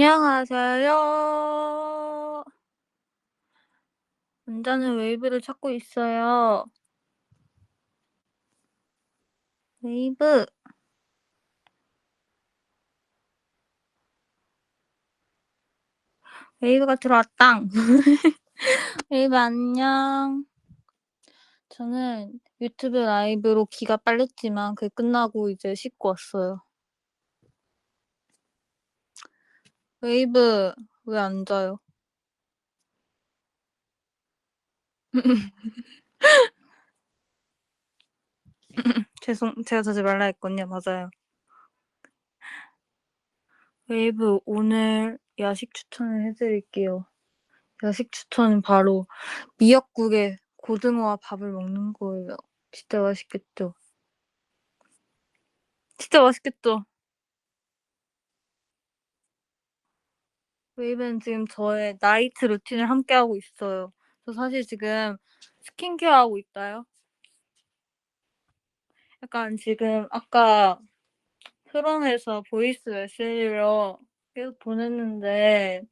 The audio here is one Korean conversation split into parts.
안녕하세요. 운전은 웨이브를 찾고 있어요. 웨이브, 웨이브가 들어왔당. 웨이브 안녕. 저는 유튜브 라이브로 기가 빨렸지만 그게 끝나고 이제 씻고 왔어요. 웨이브 왜 안 자요? 제가 자지 말라 했거든요. 맞아요. 웨이브 오늘 야식 추천을 해드릴게요. 야식 추천은 바로 미역국에 고등어와 밥을 먹는 거예요. 진짜 맛있겠죠? 진짜 맛있겠죠? 웨이브는 지금 저의 나이트 루틴을 함께하고 있어요. 저 사실 지금 스킨케어하고 있다요. 약간 지금 아까 크롬에서 보이스 메시지로 계속 보냈는데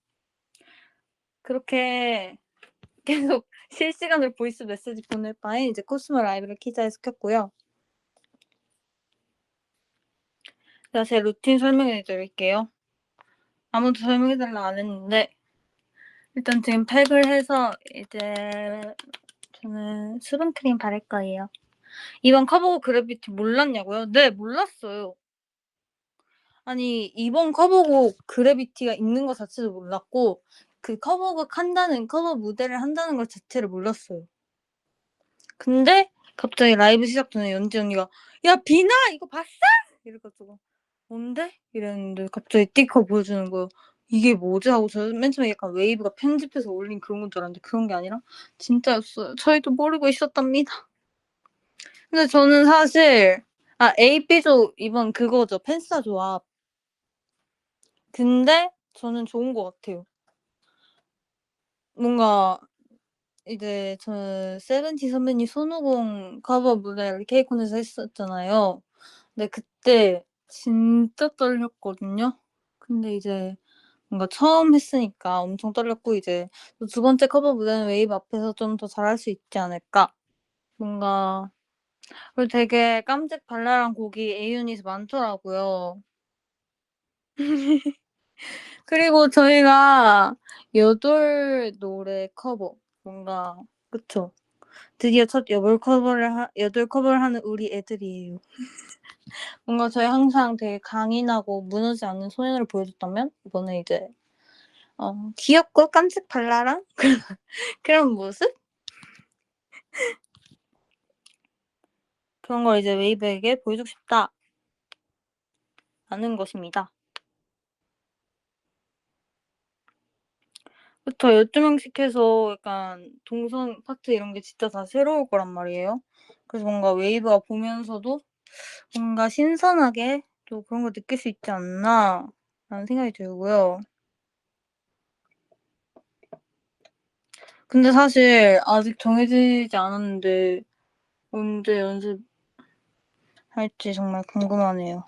그렇게 계속 실시간으로 보이스 메시지 보낼 바에 이제 코스모 라이브를 키자에서 켰고요. 제가 제 루틴 설명해 드릴게요. 아무도 설명해 달라 안 했는데 일단 지금 팩을 해서 이제 저는 수분크림 바를 거예요. 이번 커버곡 그래비티 몰랐냐고요? 네, 몰랐어요. 아니 이번 커버곡 그래비티가 있는 것 자체도 몰랐고 그 커버곡 한다는 커버 무대를 한다는 것 자체를 몰랐어요. 근데 갑자기 라이브 시작 전에 연지 언니가 "야 비나 이거 봤어?" 이래 가지고 "뭔데?" 이랬는데 갑자기 띠커 보여주는 거예요. '이게 뭐지?' 하고 저는 맨 처음에 약간 웨이브가 편집해서 올린 그런 건 줄 알았는데 그런 게 아니라 진짜였어요. 저희도 모르고 있었답니다. 근데 저는 사실 에이삐조 이번 그거죠. 팬싸 조합. 근데 저는 좋은 것 같아요. 뭔가 이제 저는 세븐틴 선배님 손오공 커버 무대를 케이콘에서 했었잖아요. 근데 그때 진짜 떨렸거든요. 근데 이제 뭔가 처음 했으니까 엄청 떨렸고 이제 또 두 번째 커버 무대는 웨이브 앞에서 좀 더 잘할 수 있지 않을까. 뭔가 그리고 되게 깜찍 발랄한 곡이 에이유닛이 많더라고요. 그리고 저희가 여돌 노래 커버 뭔가 그쵸? 드디어 첫 여돌 커버를 하는 우리 애들이에요. 뭔가 저희 항상 되게 강인하고 무너지지 않는 소년을 보여줬다면 이번에 이제 귀엽고 깜찍 발랄한 그런 모습? 그런 걸 이제 웨이브에게 보여주고 싶다라는 것입니다. 그쵸. 12명씩 해서 약간 동선 파트 이런 게 진짜 다 새로울 거란 말이에요. 그래서 뭔가 웨이브가 보면서도 뭔가 신선하게 또 그런 걸 느낄 수 있지 않나라는 생각이 들고요. 근데 사실 아직 정해지지 않았는데 언제 연습할지 정말 궁금하네요.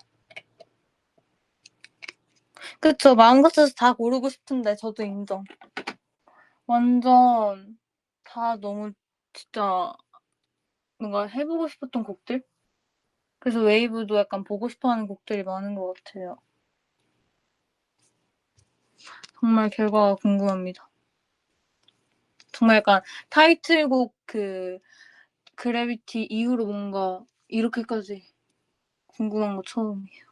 그쵸. 마음 같아서 다 고르고 싶은데 저도 인정. 완전 다 너무 진짜 뭔가 해 보고 싶었던 곡들? 그래서 웨이브도 약간 보고 싶어 하는 곡들이 많은 것 같아요. 정말 결과가 궁금합니다. 정말 약간 타이틀곡 그 그래비티 이후로 뭔가 이렇게까지 궁금한 거 처음이에요.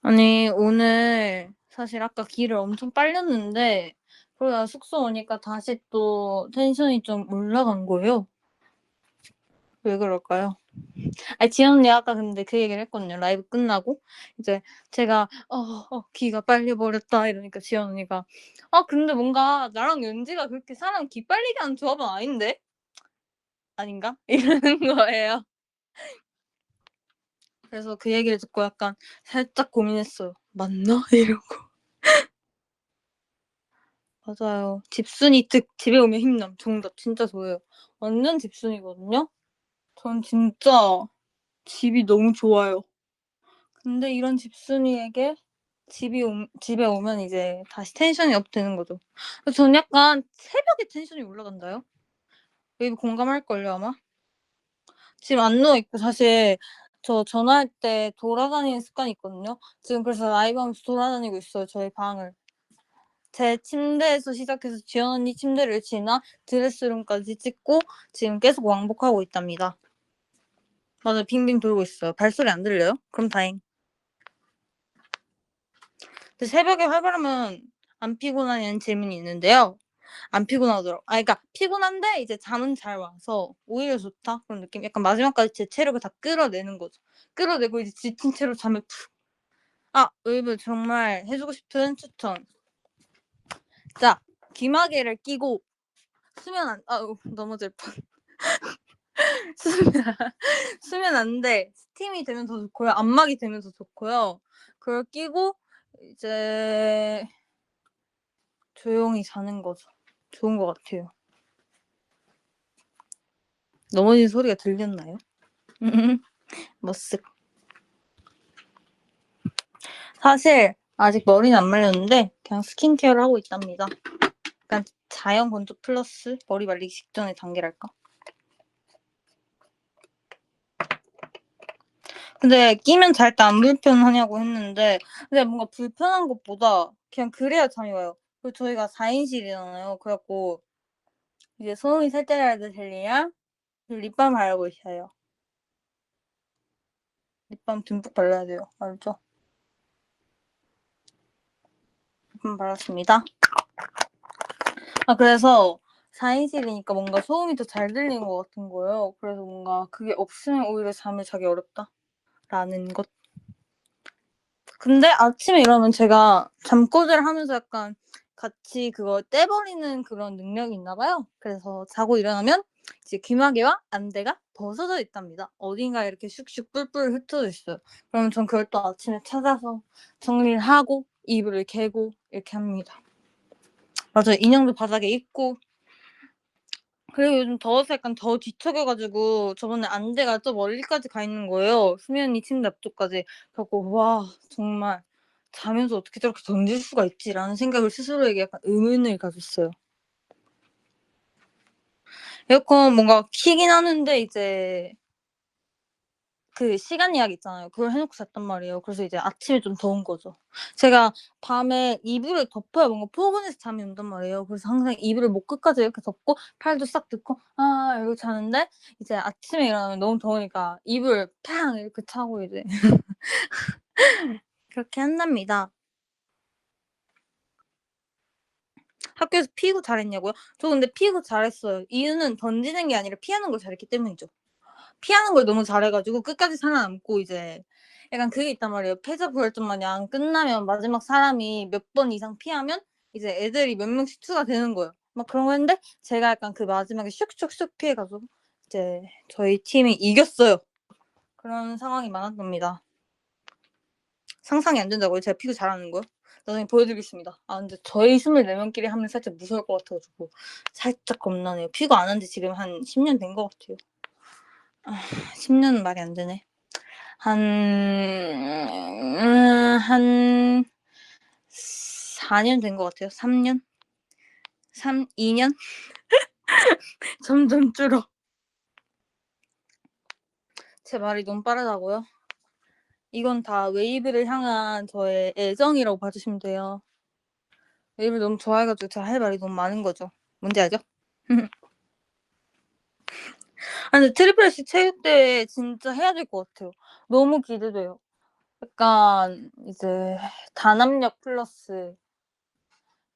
아니 오늘 사실 아까 길을 엄청 빨렸는데 그러다가 숙소 오니까 다시 또 텐션이 좀 올라간 거예요. 왜 그럴까요? 아니 지연 언니 아까 근데 그 얘기를 했거든요. 라이브 끝나고 이제 제가 기가 빨려버렸다." 이러니까 지연 언니가 근데 뭔가 나랑 연지가 그렇게 사람 기 빨리게 하는 조합은 아닌데?" "아닌가?" 이러는 거예요. 그래서 그 얘기를 듣고 약간 살짝 고민했어요. '맞나?' 이러고. 맞아요. 집순이 특 집에 오면 힘남. 정답. 진짜 저예요. 완전 집순이거든요. 전 진짜 집이 너무 좋아요. 근데 이런 집순이에게 집에 오면 이제 다시 텐션이 업 되는 거죠. 그래서 저는 약간 새벽에 텐션이 올라간다요? 웨이브 공감할걸요 아마? 지금 안 누워 있고 사실 저 전화할 때 돌아다니는 습관이 있거든요. 지금 그래서 라이브 하면서 돌아다니고 있어요, 저희 방을. 제 침대에서 시작해서 지연 언니 침대를 지나 드레스룸까지 찍고 지금 계속 왕복하고 있답니다. 맞아요. 빙빙 돌고 있어요. 발소리 안 들려요? 그럼 다행. 근데 새벽에 활발하면 안 피곤하냐는 질문이 있는데요. 안 피곤하더라고요. 그러니까 피곤한데 이제 잠은 잘 와서 오히려 좋다 그런 느낌? 약간 마지막까지 제 체력을 다 끌어내는 거죠. 끌어내고 이제 지친 채로 잠에 푹. 웨이브 정말 해 주고 싶은 추천. 자, 귀마개를 끼고 수면 안 넘어질 뻔. 수면 안 돼. 스팀이 되면 더 좋고요. 안마기 되면 더 좋고요. 그걸 끼고 이제 조용히 자는 거죠. 좋은 것 같아요. 넘어지는 소리가 들렸나요? 머쓱. 사실 아직 머리는 안 말렸는데 그냥 스킨케어를 하고 있답니다. 약간 자연 건조 플러스 머리 말리기 직전의 단계랄까? 근데 끼면 잘 때 안 불편하냐고 했는데 근데 뭔가 불편한 것보다 그냥 그래야 잠이 와요. 그리고 저희가 4인실이잖아요. 그래 갖고 이제 소음이 살짝이라도 들리면 립밤 바르고 있어요. 립밤 듬뿍 발라야 돼요. 알죠? 립밤 발랐습니다. 그래서 4인실이니까 뭔가 소음이 더 잘 들리는 것 같은 거예요. 그래서 뭔가 그게 없으면 오히려 잠을 자기 어렵다라는 것. 근데 아침에 일어나면 제가 잠꼬대를 하면서 약간 같이 그걸 떼버리는 그런 능력이 있나 봐요. 그래서 자고 일어나면 이제 귀마개와 안대가 벗어져 있답니다. 어딘가에 이렇게 슉슉 뿔뿔 흩어져 있어요. 그러면 전 그걸 또 아침에 찾아서 정리를 하고 이불을 개고 이렇게 합니다. 맞아요. 인형도 바닥에 있고. 그리고 요즘 더워서 약간 더 뒤척여 가지고 저번에 안대가 저 멀리까지 가 있는 거예요, 수면이 침대 앞쪽까지. 그래 갖고 '와 정말 자면서 어떻게 저렇게 던질 수가 있지?'라는 생각을 스스로에게 약간 의문을 가졌어요. 에어컨 뭔가 켜긴 하는데 이제 그 시간 예약 있잖아요. 그걸 해 놓고 잤단 말이에요. 그래서 이제 아침에 좀 더운 거죠. 제가 밤에 이불을 덮어야 뭔가 포근해서 잠이 온단 말이에요. 그래서 항상 이불을 목 끝까지 이렇게 덮고 팔도 싹 뜯고 이러고 자는데 이제 아침에 일어나면 너무 더우니까 이불 팡 이렇게 차고 이제 그렇게 한답니다. 학교에서 피구 잘했냐고요? 저 근데 피구 잘했어요. 이유는 던지는 게 아니라 피하는 걸 잘했기 때문이죠. 피하는 걸 너무 잘해 가지고 끝까지 살아남고 이제 약간 그게 있단 말이에요. 패자부활전 마냥 끝나면 마지막 사람이 몇 번 이상 피하면 이제 애들이 몇 명씩 추가 되는 거예요. 막 그런 거 했는데 제가 약간 그 마지막에 슉슉슉 피해 가지고 이제 저희 팀이 이겼어요. 그런 상황이 많았답니다. 상상이 안 된다고요? 제가 피구 잘하는 거요? 나중에 보여드리겠습니다. 근데 저희 24 명끼리 하면 살짝 무서울 것 같아 가지고 살짝 겁나네요. 피구 안 한 지 지금 한 10년 된 것 같아요. 10년은 말이 안 되네. 한 4년 된 것 같아요. 3 년? 2 년? 점점 줄어. 제 말이 너무 빠르다고요? 이건 다 웨이브를 향한 저의 애정이라고 봐 주시면 돼요. 웨이브를 너무 좋아해 가지고 제가 할 말이 너무 많은 거죠. 뭔지 알죠? 근데 트리플 S 체육대회 진짜 해야 될 것 같아요. 너무 기대돼요. 약간 이제 단합력 플러스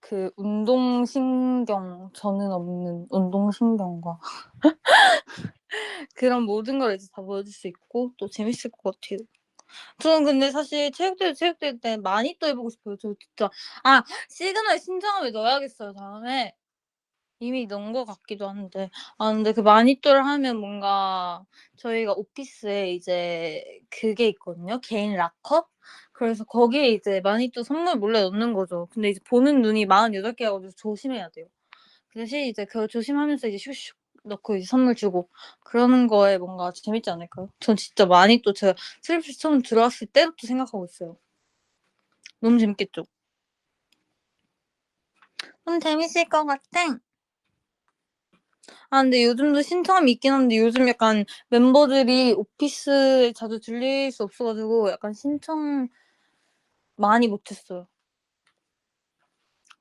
그 운동신경 저는 없는 운동신경과 그런 모든 걸 이제 다 보여줄 수 있고 또 재밌을 것 같아요. 저는 근데 사실 체육대회 때 많이 또 해 보고 싶어요. 저 진짜 시그널 신청하면 넣어야겠어요 다음에. 이미 넣은 것 같기도 한데 근데 그 마니또를 하면 뭔가 저희가 오피스에 이제 그게 있거든요, 개인 락커? 그래서 거기에 이제 마니또 선물 몰래 넣는 거죠. 근데 이제 보는 눈이 48 개여 가지고 조심해야 돼요. 그 대신 이제 그걸 조심하면서 이제 슉슉 넣고 이제 선물 주고 그러는 거에 뭔가 재밌지 않을까요? 전 진짜 많이 또 제가 트리플스 처음 들어왔을 때부터 생각하고 있어요. 너무 재밌겠죠? 재밌을 것 같아. 아 근데 요즘도 신청함이 있긴 한데 요즘 약간 멤버들이 오피스에 자주 들릴 수 없어 가지고 약간 신청 많이 못 했어요.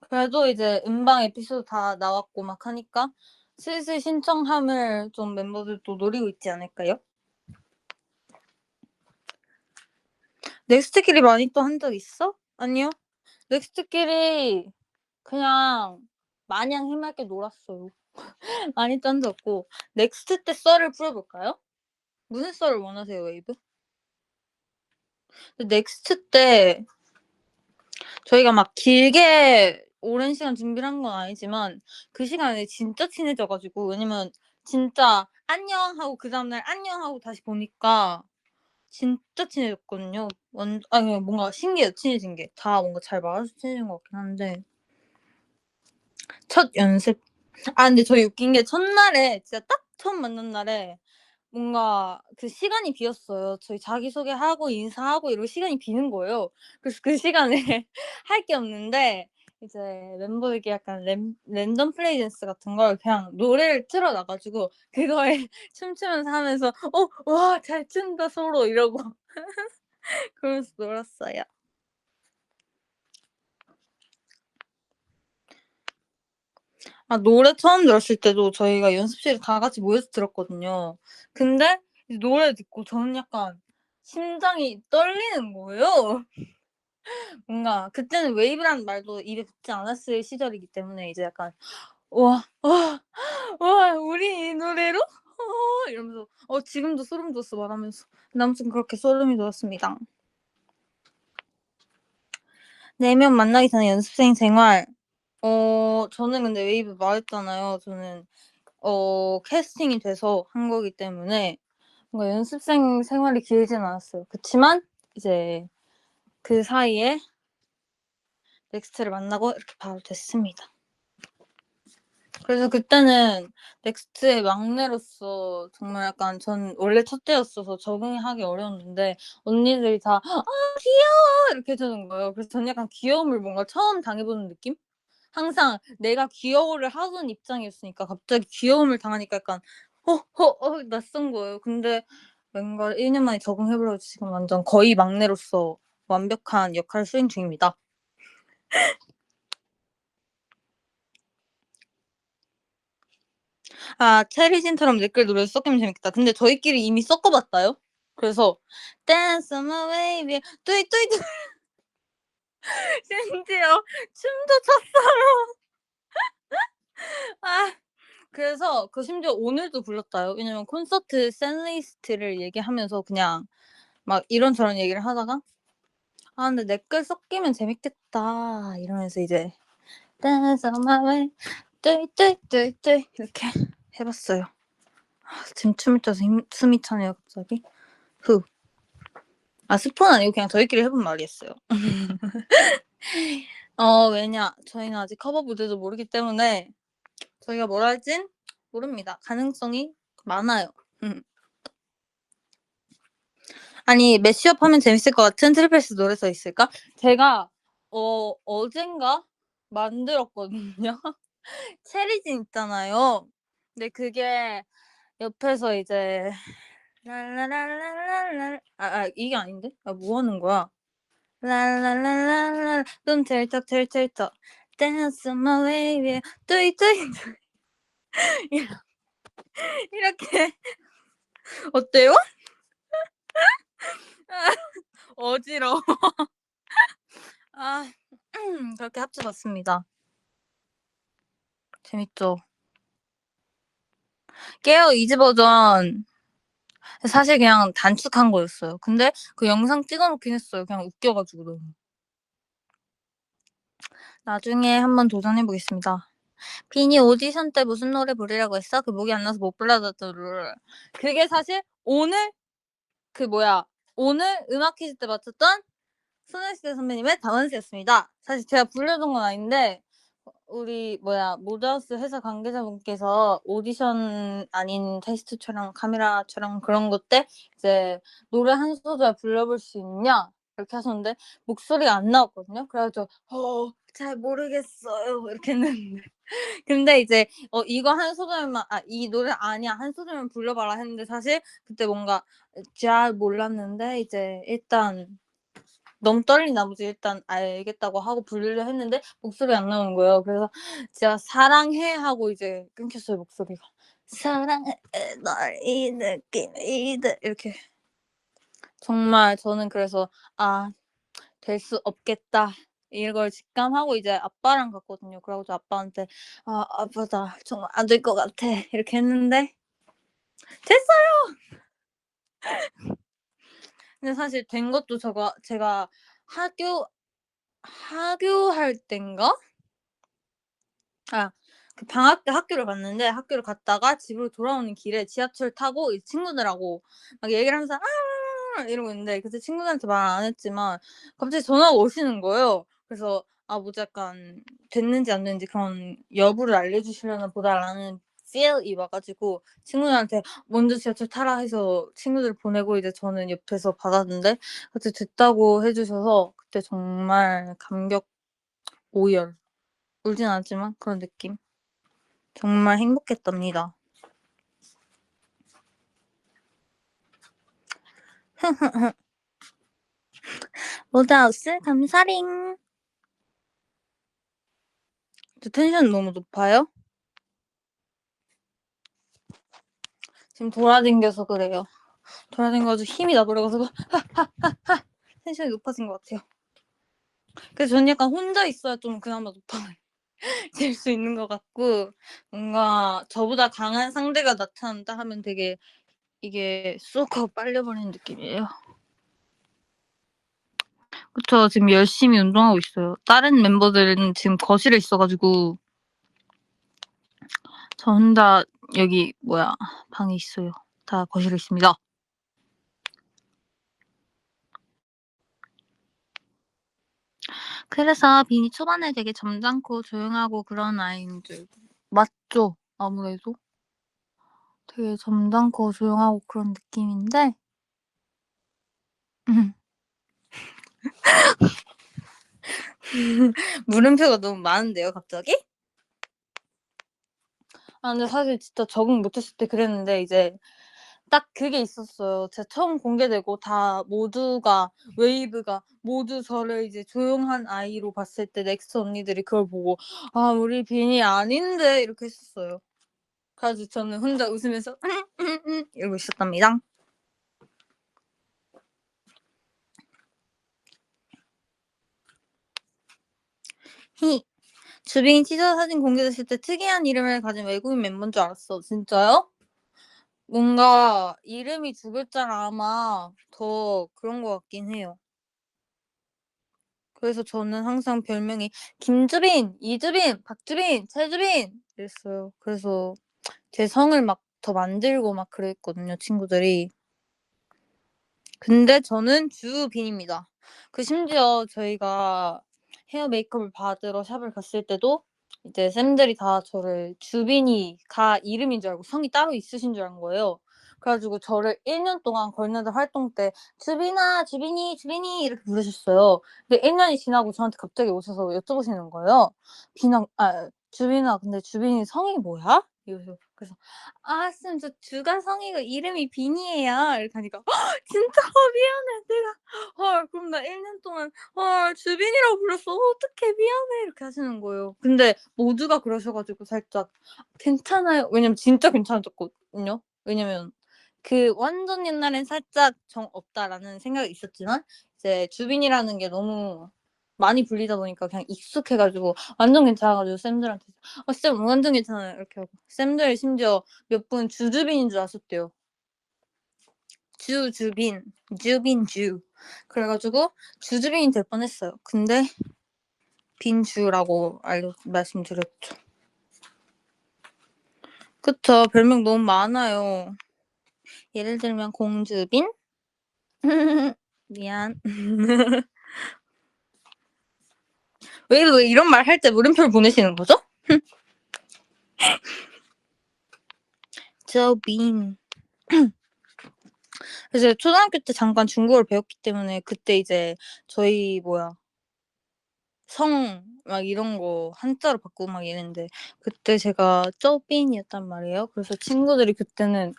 그래도 이제 음방 에피소드 다 나왔고 막 하니까 슬슬 신청함을 좀 멤버들도 노리고 있지 않을까요? 넥스트끼리 많이 또 한 적 있어? 아니요. 넥스트끼리 그냥 마냥 해맑게 놀았어요. 많이 짠 적 없고. 넥스트 때 썰을 풀어볼까요? 무슨 썰을 원하세요, 웨이브? 넥스트 때 저희가 막 길게 오랜 시간 준비를 한 건 아니지만 그 시간에 진짜 친해져 가지고 왜냐면 진짜 "안녕." 하고 그다음 날 "안녕." 하고 다시 보니까 진짜 친해졌거든요. 아니 뭔가 신기해요, 친해진 게. 다 뭔가 잘 맞아서 친해진 것 같긴 한데 첫 연습 근데 저희 웃긴 게 첫날에 진짜 딱 처음 만난 날에 뭔가 그 시간이 비었어요. 저희 자기소개하고 인사하고 이러고 시간이 비는 거예요. 그래서 그 시간에 할 게 없는데 이제 멤버들끼리 약간 랜덤 플레이 댄스 같은 걸 그냥 노래를 틀어 놔 가지고 그거에 춤추면서 하면서 와 잘 춘다 서로." 이러고 그러면서 놀았어요. 노래 처음 들었을 때도 저희가 연습실에 다 같이 모여서 들었거든요. 근데 이제 노래 듣고 저는 약간 심장이 떨리는 거예요. 뭔가 그때는 웨이브라는 말도 입에 붙지 않았을 시절이기 때문에 이제 약간 '와 와 와 우리 이 노래로? 이러면서 지금도 소름 돋았어 말하면서. 근데 아무튼 그렇게 소름이 돋았습니다. 4명 만나기 전에 연습생 생활. 저는 근데 웨이브 말했잖아요. 저는 캐스팅이 돼서 한 거기 때문에 뭔가 연습생 생활이 길진 않았어요. 그치만 이제 그 사이에 넥스트를 만나고 이렇게 바로 됐습니다. 그래서 그때는 넥스트의 막내로서 정말 약간 전 원래 첫째였어서 적응하기 어려웠는데 언니들이 다 "아 귀여워." 이렇게 해 주는 거예요. 그래서 저는 약간 귀여움을 뭔가 처음 당해 보는 느낌? 항상 내가 귀여워를 하던 입장이었으니까 갑자기 귀여움을 당하니까 약간 낯선 거예요. 근데 뭔가 1년 만에 적응해 버려 가지고 지금 완전 거의 막내로서 완벽한 역할을 수행 중입니다. 체리진처럼 댓글 노래를 섞이면 재밌겠다. 근데 저희끼리 이미 섞어 봤다요. 그래서 Dance on my wavy 뚜이 심지어 춤도 췄어요. 아 그래서 심지어 오늘도 불렀다요. 왜냐면 콘서트 셋 리스트를 얘기하면서 그냥 막 이런저런 얘기를 하다가 근데 댓글 섞이면 재밌겠다." 이러면서 이제 Dance on my way 뚜이 이렇게 해 봤어요. 지금 춤을 춰서 숨이 차네요 갑자기. 후. 스포는 아니고 그냥 저희끼리 해본 말이었어요. 왜냐 저희는 아직 커버 무대도 모르기 때문에 저희가 뭘 할진 모릅니다. 가능성이 많아요. 아니 매시업 하면 재밌을 것 같은 트리플스 노래가 있을까? 제가 어젠가 만들었거든요. 체리진 있잖아요. 근데 그게 옆에서 이제 랄라랄랄랄랄 이게 아닌데? 뭐 하는 거야? 랄랄랄랄랄 눈 틀떡 Dance on my way 뚜이 이렇게 어때요? 어지러워. 아 그렇게 합쳐 봤습니다. 재밌죠? 깨어 이지 버전 사실 그냥 단축한 거였어요. 근데 그 영상 찍어 놓긴 했어요. 그냥 웃겨 가지고 너무. 나중에 한번 도전해 보겠습니다. "빈이 오디션 때 무슨 노래 부르라고 했어? 그 목이 안 나서 못 불러줬다." 그게 사실 그 뭐야 오늘 음악 퀴즈 때 맞췄던 소녀시대 선배님의 "다원스였습니다." 사실 제가 불러준 건 아닌데 우리 모자하우스 회사 관계자분께서 오디션 아닌 테스트 촬영, 카메라 촬영 그런 것 때 이제 "노래 한 소절 불러볼 수 있냐?" 이렇게 하셨는데 목소리가 안 나왔거든요. 그래 가지고 잘 모르겠어요." 이렇게 했는데 근데 이제 "이거 한 소절만 이 노래 아니야. 한 소절만 불러 봐라." 했는데 사실 그때 뭔가 잘 몰랐는데 이제 일단 너무 떨린 나머지 일단 알겠다고 하고 부르려 했는데 목소리가 안 나오는 거예요. 그래서 진짜 "사랑해." 하고 이제 끊겼어요 목소리가. "사랑해 널 이 느낌 이대" 이렇게. 정말 저는 그래서 '아 될 수 없겠다.' 이걸 직감하고 이제 아빠랑 갔거든요. 그래 가지고 아빠한테 "아 아빠 나 정말 안 될 것 같아." 이렇게 했는데 됐어요. 근데 사실 된 것도 제가 하교 하교할 땐가? 그 방학 때 학교를 갔는데 학교를 갔다가 집으로 돌아오는 길에 지하철 타고 이 친구들하고 막 얘기를 하면서 "아." 이러고 있는데 그때 친구들한테 말 안 했지만 갑자기 전화가 오시는 거예요. 그래서 뭐지 약간 됐는지 안 됐는지 그런 여부를 알려주시려나 보다라는 필이 와 가지고 친구들한테 "먼저 지하철 타라." 해서 친구들 보내고 이제 저는 옆에서 받았는데 그때 됐다고 해 주셔서 그때 정말 감격 오열. 울진 않았지만 그런 느낌. 정말 행복했답니다. 모자하우스 감사링. 저 텐션 너무 높아요? 지금 돌아다녀서 그래요. 돌아다녀 가지고 힘이 나버려 가지고 텐션이 높아진 것 같아요. 그래서 저는 약간 혼자 있어야 좀 그나마 높아질 수 있는 것 같고 뭔가 저보다 강한 상대가 나타난다 하면 되게 이게 쑥 하고 빨려버리는 느낌이에요. 그쵸. 지금 열심히 운동하고 있어요. 다른 멤버들은 지금 거실에 있어 가지고 저 혼자 여기 방에 있어요. 다 거실에 있습니다. 그래서 빈이 초반에 되게 점잖고 조용하고 그런 아이인 줄 맞죠? 아무래도? 되게 점잖고 조용하고 그런 느낌인데 물음표가 너무 많은데요 갑자기? 근데 사실 진짜 적응 못했을 때 그랬는데 이제 딱 그게 있었어요. 제가 처음 공개되고 다 모두가 웨이브가 모두 저를 이제 조용한 아이로 봤을 때 넥스트 언니들이 그걸 보고 "아 우리 빈이 아닌데." 이렇게 했었어요. 그래 가지고 저는 혼자 웃으면서 이러고 있었답니다. 히. 주빈이 티저 사진 공개됐을 때 특이한 이름을 가진 외국인 멤버인 줄 알았어. 진짜요? 뭔가 이름이 두 글자라 아마 더 그런 것 같긴 해요. 그래서 저는 항상 별명이 김주빈, 이주빈, 박주빈, 최주빈 이랬어요. 그래서 제 성을 막 더 만들고 막 그랬거든요, 친구들이. 근데 저는 주빈입니다. 심지어 저희가 헤어 메이크업을 받으러 샵을 갔을 때도 이제 쌤들이 다 저를 주빈이가 이름인 줄 알고 성이 따로 있으신 줄 안 거예요. 그래 가지고 저를 1년 동안 걸네들 활동 때 "주빈아, 주빈이, 주빈이." 이렇게 부르셨어요. 근데 1 년이 지나고 저한테 갑자기 오셔서 여쭤보시는 거예요. "주빈아 근데 주빈이 성이 뭐야?" 이러세요. 그래서 "아 쌤 저 주가 성이고 이름이 빈이에요." 이렇게 하니까 진짜 미안해. 내가 그럼 나 1년 동안 주빈이라고 불렀어. 어떡해 미안해." 이렇게 하시는 거예요. 근데 모두가 그러셔 가지고 살짝 "괜찮아요." 왜냐면 진짜 괜찮아졌거든요. 왜냐면 완전 옛날엔 살짝 '정 없다.'라는 생각이 있었지만 이제 주빈이라는 게 너무 많이 불리다 보니까 그냥 익숙해 가지고 완전 괜찮아 가지고 쌤들한테 쌤 완전 괜찮아요." 이렇게 하고 쌤들 심지어 몇 분 주주빈인 줄 아셨대요. 주주빈. 주빈주. 그래 가지고 주주빈이 될 뻔했어요. 근데 빈주라고 말씀드렸죠. 그쵸. 별명 너무 많아요. 예를 들면 공주빈? 미안. 왜 이런 말 할 때 물음표를 보내시는 거죠? 조빈. 그래서 초등학교 때 잠깐 중국어를 배웠기 때문에 그때 이제 저희 성 막 이런 거 한자로 바꾸고 막 이랬는데 그때 제가 쪼빈이었단 말이에요. 그래서 친구들이 그때는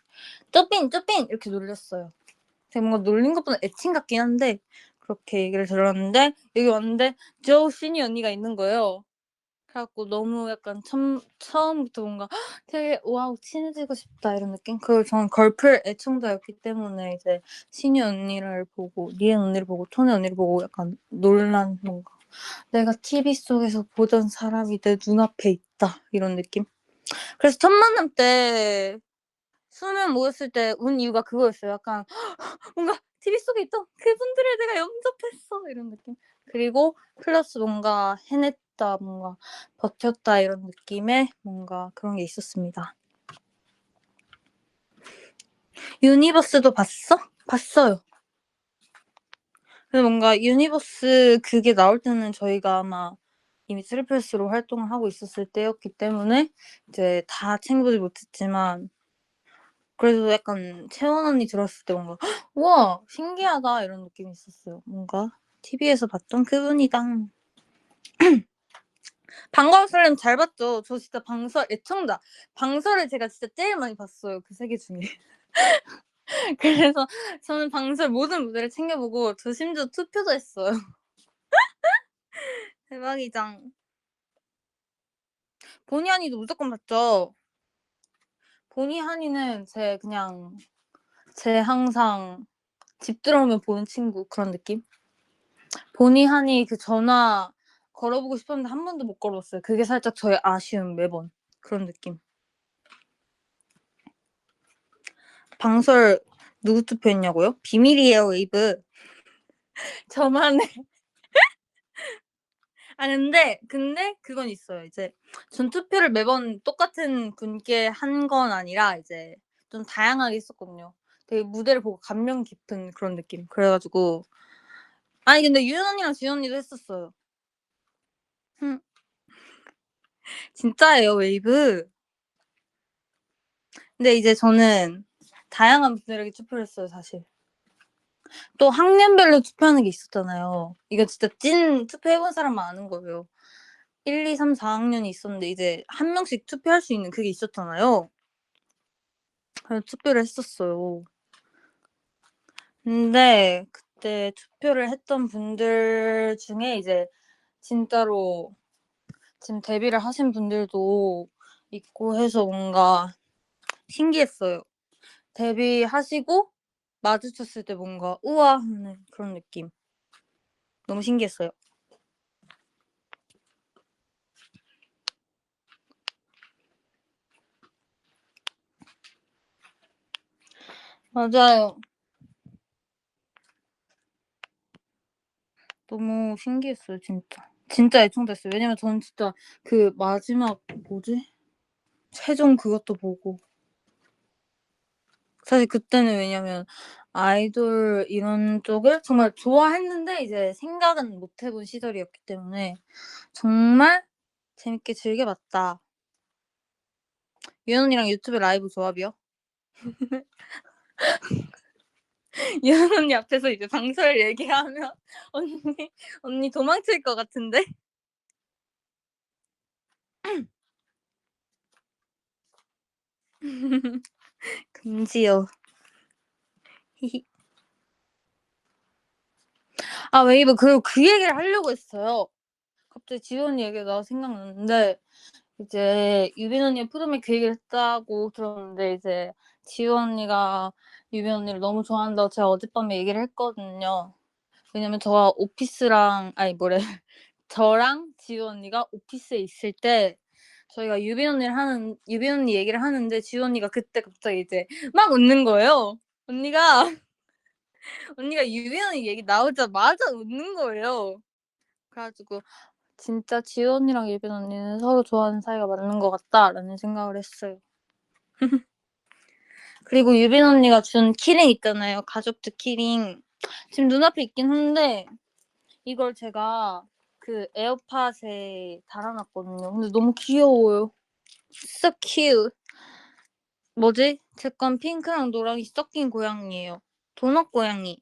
쪼빈 쪼빈 이렇게 놀렸어요. 제가 뭔가 놀린 것보다 애칭 같긴 한데 그렇게 얘기를 들었는데 여기 왔는데 조신이 언니가 있는 거예요. 그래 갖고 너무 약간 처음부터 뭔가 되게 '와우 친해지고 싶다.' 이런 느낌? 그리고 저는 걸플 애청자였기 때문에 이제 신이 언니를 보고 리엔 언니를 보고 토니 언니를 보고 약간 놀란 뭔가 '내가 TV 속에서 보던 사람이 내 눈앞에 있다.' 이런 느낌? 그래서 첫 만남 때 수능 모였을 때 운 이유가 그거였어요. 약간 뭔가 'TV 속에 있던 그분들을 내가 영접했어.' 이런 느낌. 그리고 플러스 뭔가 해냈다, 뭔가 버텼다 이런 느낌의 뭔가 그런 게 있었습니다. 유니버스도 봤어? 봤어요. 근데 뭔가 유니버스 그게 나올 때는 저희가 아마 이미 트리플스로 활동을 하고 있었을 때였기 때문에 이제 다 챙겨보지 못했지만 그래도 약간 채원 언니 들었을 때 뭔가 '우와 신기하다.' 이런 느낌이 있었어요. 뭔가 'TV에서 봤던 그분이다.' 방과후 살림 잘 봤죠. 저 진짜 방설 애청자. 방설을 제가 진짜 제일 많이 봤어요, 그 3개 중에. 그래서 저는 방설 모든 무대를 챙겨 보고 저 심지어 투표도 했어요. 대박이장. 보니 하니도 무조건 봤죠. 보니 하니는 제 항상 집 들어오면 보는 친구 그런 느낌? 보니 하니 그 전화 걸어보고 싶었는데 한 번도 못 걸어봤어요. 그게 살짝 저의 아쉬움 매번. 그런 느낌. 방설 누구 투표했냐고요? 비밀이에요, 웨이브. 저만의 근데 그건 있어요. 이제 전 투표를 매번 똑같은 분께 한 건 아니라 이제 좀 다양하게 했었거든요. 되게 무대를 보고 감명 깊은 그런 느낌. 그래 가지고 아니 근데 유연 언니랑 지연 언니도 했었어요. 음. 진짜예요, 웨이브. 근데 이제 저는 다양한 분들에게 투표를 했어요, 사실. 또 학년별로 투표하는 게 있었잖아요. 이거 진짜 찐 투표해 본 사람만 아는 거예요. 1, 2, 3, 4 학년이 있었는데 이제 한 명씩 투표할 수 있는 그게 있었잖아요. 그래서 투표를 했었어요. 근데 그때 투표를 했던 분들 중에 이제 진짜로 지금 데뷔를 하신 분들도 있고 해서 뭔가 신기했어요. 데뷔하시고 마주쳤을 때 뭔가 '우와.' 하는 그런 느낌. 너무 신기했어요. 맞아요. 너무 신기했어요 진짜. 진짜 애청자였어요. 왜냐면 저는 진짜 그 마지막 뭐지? 최종 그것도 보고 사실 그때는 왜냐면 아이돌 이런 쪽을 정말 좋아했는데 이제 생각은 못 해본 시절이었기 때문에 정말 재밌게 즐겨 봤다. 유연 언니랑 유튜브 라이브 조합이요? 유연 언니 앞에서 이제 방설 얘기하면 언니 언니 도망칠 것 같은데? 금지요. 히히. 아 웨이브 그리고 그 얘기를 하려고 했어요. 갑자기 지원 언니 얘기가 나와서 생각났는데 이제 유빈 언니가 푸름에 그 얘기를 했다고 들었는데 이제 지원 언니가 유빈 언니를 너무 좋아한다고 제가 어젯밤에 얘기를 했거든요. 왜냐면 저와 오피스랑 아니 뭐래 저랑 지우 언니가 오피스에 있을 때 저희가 유빈 언니 얘기를 하는데 지우 언니가 그때 갑자기 이제 막 웃는 거예요. 언니가 언니가 유빈 언니 얘기 나오자마자 웃는 거예요. 그래 가지고 '진짜 지우 언니랑 유빈 언니는 서로 좋아하는 사이가 맞는 것 같다.'라는 생각을 했어요. 그리고 유빈 언니가 준 키링 있잖아요, 가족드 키링. 지금 눈앞에 있긴 한데 이걸 제가 그 에어팟에 달아놨거든요. 근데 너무 귀여워요. So cute. 뭐지? 제 건 핑크랑 노랑이 섞인 고양이에요. 도넛 고양이.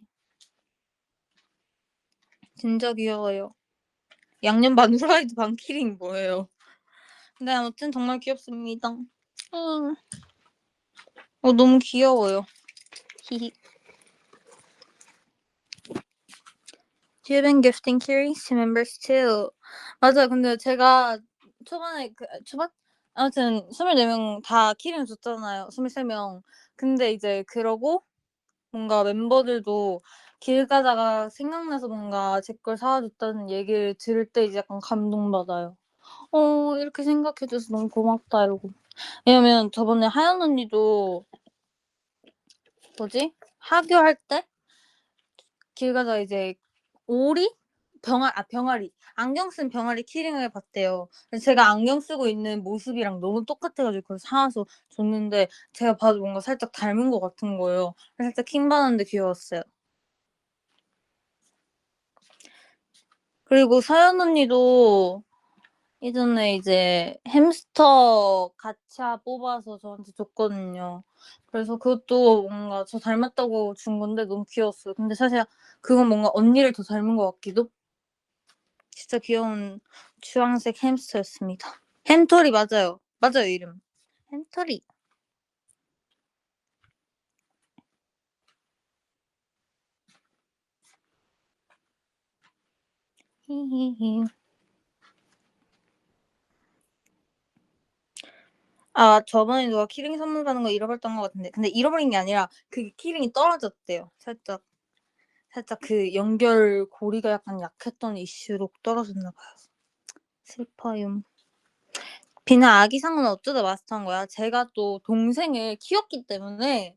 진짜 귀여워요. 양념 반 후라이드 반 키링 뭐예요? 근데 아무튼 정말 귀엽습니다. 너무 귀여워요. 히히. You've been gifting curies to members too. 맞아요. 근데 제가 초반에 초반? 아무튼 24명 다 키링 줬잖아요. 23명. 근데 이제 그러고 뭔가 멤버들도 길 가다가 생각나서 뭔가 제 걸 사와 줬다는 얘기를 들을 때 이제 약간 감동받아요. 이렇게 생각해 줘서 너무 고맙다 이러고. 왜냐면 저번에 하연 언니도 뭐지? 하교할 때 길 가다가 이제 오리? 병아리. 안경 쓴 병아리 키링을 봤대요. 그래서 제가 안경 쓰고 있는 모습이랑 너무 똑같아 가지고 그걸 사 와서 줬는데 제가 봐도 뭔가 살짝 닮은 것 같은 거예요. 그래서 살짝 킹 받았는데 귀여웠어요. 그리고 서연 언니도 예전에 이제 햄스터 가차 뽑아서 저한테 줬거든요. 그래서 그것도 뭔가 저 닮았다고 준 건데 너무 귀여웠어요. 근데 사실 그건 뭔가 언니를 더 닮은 것 같기도? 진짜 귀여운 주황색 햄스터였습니다. 햄토리 맞아요. 맞아요, 이름. 햄토리. 히히히. 저번에 누가 키링 선물 받은 거 잃어버렸던 것 같은데 근데 잃어버린 게 아니라 그 키링이 떨어졌대요. 살짝 그 연결고리가 약간 약했던 이슈로 떨어졌나 봐요. 슬퍼요. 비나 아기 상어는 어쩌다 마스터한 거야? 제가 또 동생을 키웠기 때문에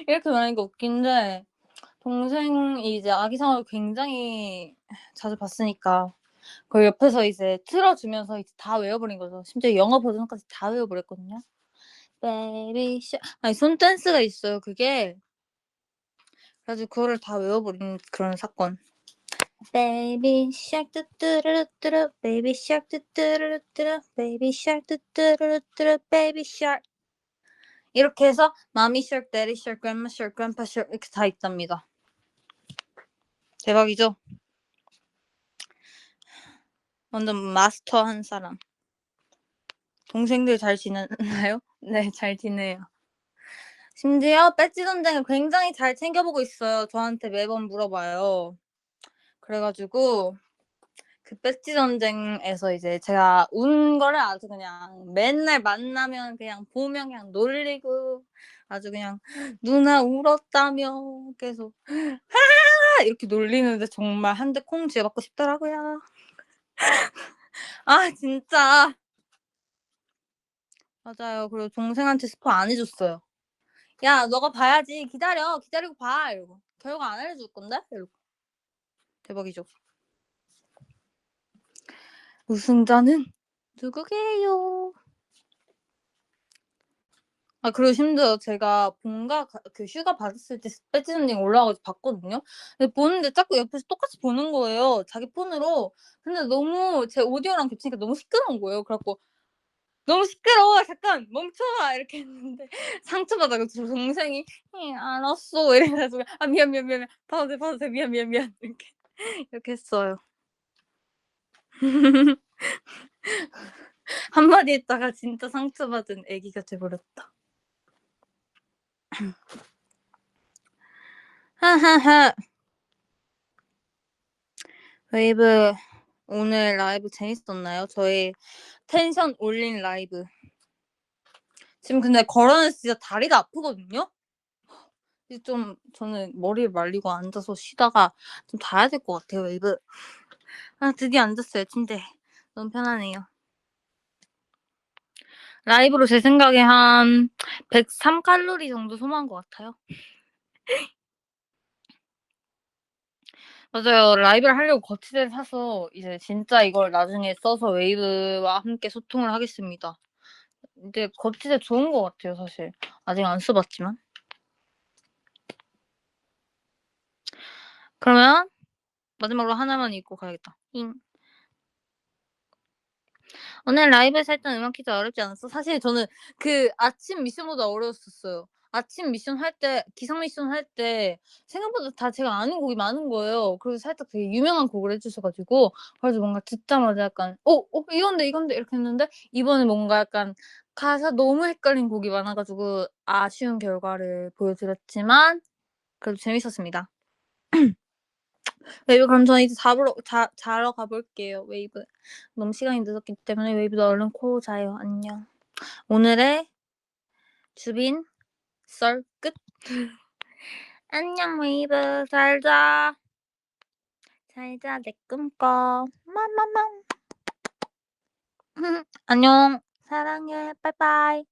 이렇게 말하니까 웃긴데 동생이 이제 아기 상어를 굉장히 자주 봤으니까 그걸 옆에서 이제 틀어 주면서 이제 다 외워버린 거죠. 심지어 영어 버전까지 다 외워버렸거든요. 베이비 샤 아니 손 댄스가 있어요 그게. 그래 가지고 그거를 다 외워버린 그런 사건. Baby shark 뚜뚜루뚜루 baby shark 뚜뚜루뚜루 baby shark 뚜뚜루뚜루 baby shark 이렇게 해서 mommy shark, daddy shark, grandma shark, grandpa shark 이렇게 다 있답니다. 대박이죠? 완전 마스터한 사람. 동생들 잘 지내나요? 네, 잘 지내요. 심지어 배지 전쟁을 굉장히 잘 챙겨보고 있어요. 저한테 매번 물어봐요. 그래 가지고 그 배지 전쟁에서 이제 제가 운 거를 아주 그냥 맨날 만나면 그냥 보면 그냥 놀리고 아주 그냥 "누나 울었다며." 계속 "하하하." 이렇게 놀리는데 정말 한 대 콩 쥐어 맞고 싶더라고요. 진짜. 맞아요. 그리고 동생한테 스포 안 해 줬어요. "야 너가 봐야지. 기다려. 기다리고 봐." 이러고. "결과 안 알려줄 건데?" 이러고. 대박이죠. 우승자는 누구게요? 그리고 심지어 제가 본가 그 휴가 받았을 때 배지 언니가 올라와 가지고 봤거든요. 근데 보는데 자꾸 옆에서 똑같이 보는 거예요, 자기 폰으로. 근데 너무 제 오디오랑 겹치니까 너무 시끄러운 거예요. 그래 갖고 "너무 시끄러워. 잠깐 멈춰 봐." 이렇게 했는데 상처받아 가지고 동생이 알았어." 이래 가지고 미안, 미안, 미안. 봐도 돼, 봐도 돼. 미안, 미안, 미안." 이렇게 했어요. 한마디 했다가 진짜 상처받은 애기가 돼 버렸다. 하하하. 웨이브 오늘 라이브 재밌었나요? 저희 텐션 올린 라이브. 지금 근데 걸으면서 진짜 다리가 아프거든요. 이제 좀 저는 머리를 말리고 앉아서 쉬다가 좀 자야 될 것 같아요, 웨이브. 드디어 앉았어요, 침대에. 너무 편하네요. 라이브로 제 생각에 한 103 칼로리 정도 소모한 것 같아요. 맞아요. 라이브를 하려고 거치대를 사서 이제 진짜 이걸 나중에 써서 웨이브와 함께 소통을 하겠습니다. 근데 거치대 좋은 것 같아요, 사실. 아직 안 써 봤지만. 그러면 마지막으로 하나만 읽고 가야겠다. 잉. 오늘 라이브에서 했던 음악 퀴즈 어렵지 않았어? 사실 저는 그 아침 미션보다 어려웠었어요. 아침 미션 할 때 기상 미션 할 때 생각보다 다 제가 아는 곡이 많은 거예요. 그래서 살짝 되게 유명한 곡을 해 주셔 가지고 그래서 뭔가 듣자마자 약간 이건데, 이건데." 이렇게 했는데 이번에 뭔가 약간 가사 너무 헷갈린 곡이 많아 가지고 아쉬운 결과를 보여드렸지만 그래도 재밌었습니다. 웨이브 그럼 저는 이제 자러 가 볼게요, 웨이브. 너무 시간이 늦었기 때문에 웨이브도 얼른 코 자요. 안녕. 오늘의 주빈 썰 끝. 안녕 웨이브. 잘 자. 잘 자. 내 꿈꿔. 맘맘맘. 안녕. 사랑해. 빠이빠이.